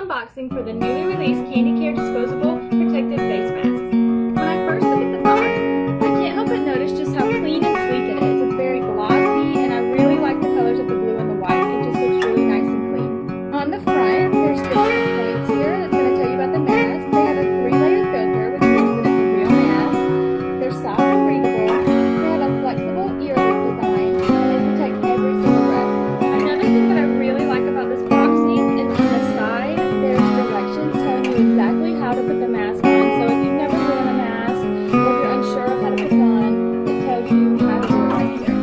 unboxing for the newly released Candy Care Disposable Protective Face Masks. When I first look at the box, I can't help but notice just how clean and sleek it is. It's very glossy, and I really like the colors of the blue and the white. It just looks really nice and clean. On the front, there's different points here that's going to tell you about the mask. They have a 3-layer filter, which means that it's a real mask. They're soft and breathable. They have a flexible ear loop design, and they protect every single breath. Another thing that I really like about this boxing is on the side, there's directions telling you exactly how to put the mask on. So if you've never worn a mask, or if you're unsure of how to put it on, it tells you how to do it right here.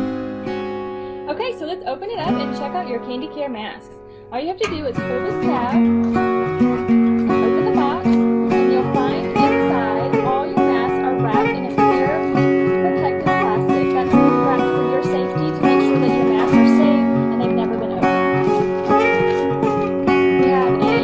Okay, so let's open it up and check out your Candy Care masks. All you have to do is pull this tab, open the box, and you'll find inside all your masks are wrapped in a clear protective plastic. That's wrapped for your safety to make sure that your masks are safe and they've never been opened. We have a certificate here.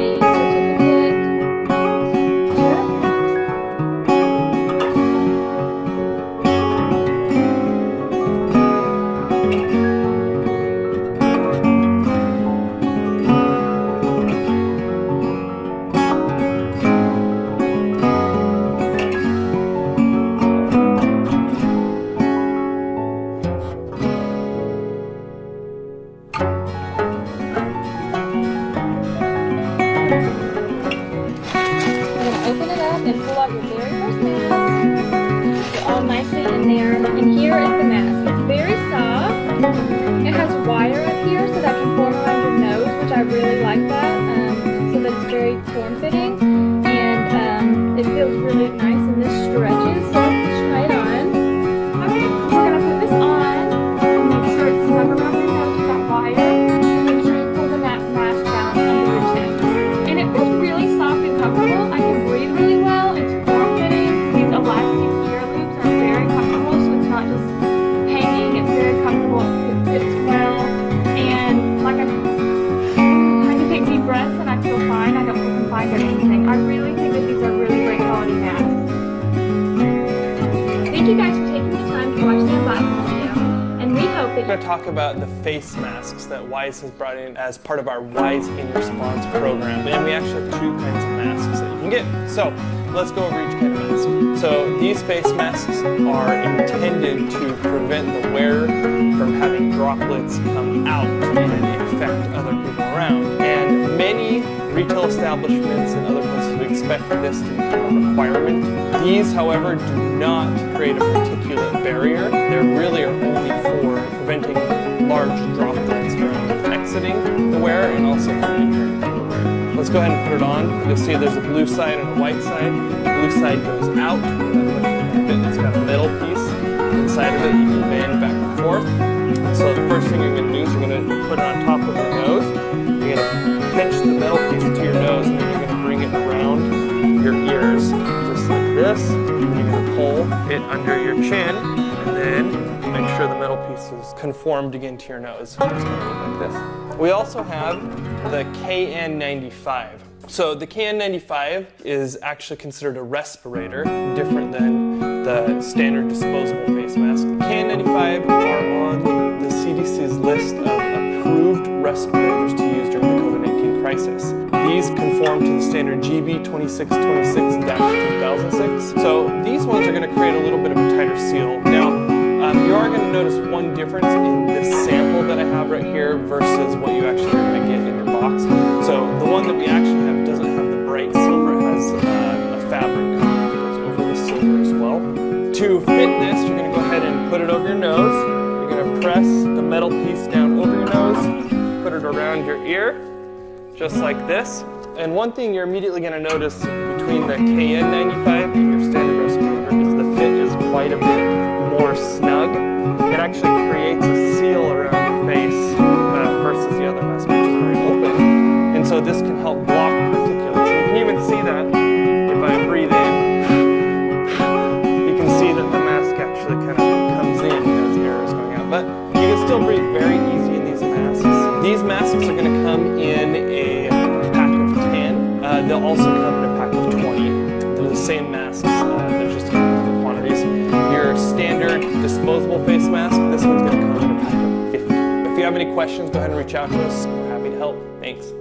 Open it up and pull out your very first mask. They're all nicely in there. And here is the mask. It's very soft. It has wire up here so that can form around your nose, which I really like that. So that it's very form-fitting. And it feels really nice, and this stretches. So let's try it on. Alright, we're going to put this on. Make sure it's snug around your nose with that wire. And make sure you pull the mask down under your chin. And it feels really soft and comfortable. I can breathe really well. It's form-fitting. These elastic ear loops are very comfortable, so it's not just hanging. It's very comfortable. It fits well. And like I can take deep breaths and I feel fine. I don't feel confined or anything. I really think that these are really great quality masks. Thank you guys for taking the time to watch the unboxing video. And we hope that We're going to talk about the face masks that Wise has brought in as part of our Wise in Response program. And we actually have 2 kinds of masks that you can get. So let's go over each kind of mask. So these face masks are intended to prevent the wearer from having droplets come out and infect other people around. And many retail establishments and other places would expect this to become a requirement. These, however, do not create a particulate barrier. They really are only for preventing large droplets from exiting the wearer and also from entering the wearer. Let's go ahead and put it on. You'll see there's a blue side and a white side. The blue side goes out. It's got a metal piece inside of it. You can bend back and forth. So the first thing you're going to do is you're going to put it on top of your nose. You're going to pinch the metal piece to your nose, and then you're going to bring it around your ears, just like this. You're going to pull it under your chin, and then make sure the metal piece is conformed again to your nose. It's going to look like this. We also have the KN95. So the KN95 is actually considered a respirator, different than the standard disposable face mask. The KN95 are on the CDC's list of approved respirators to use during the COVID-19 crisis. These conform to the standard GB 2626-2006. So these ones are going to create a little bit of a tighter seal. Now, you are going to notice one difference in this sample that I have right here versus what you actually are going to get in your box. So the one that we actually have doesn't have the bright silver. It has a fabric that goes over the silver as well. To fit this, you're going to go ahead and put it over your nose. You're going to press the metal piece down over your nose, put it around your ear, just like this. And one thing you're immediately going to notice between the KN95 and your standard respirator is the fit is quite a bit more snug. It actually creates a seal around your face versus the other mask, which is very open. And so this can help block particulates. And you can even see that if I breathe in, you can see that the mask actually kind of comes in as air is going out. But you can still breathe very easy in these masks. These masks are going to come in a pack of 10. They'll also come in a pack of 20. They're the same masks, they're just different quantities. Your standard disposable face mask, this one's going to come in a pack of 50. If you have any questions, go ahead and reach out to us. We're happy to help. Thanks.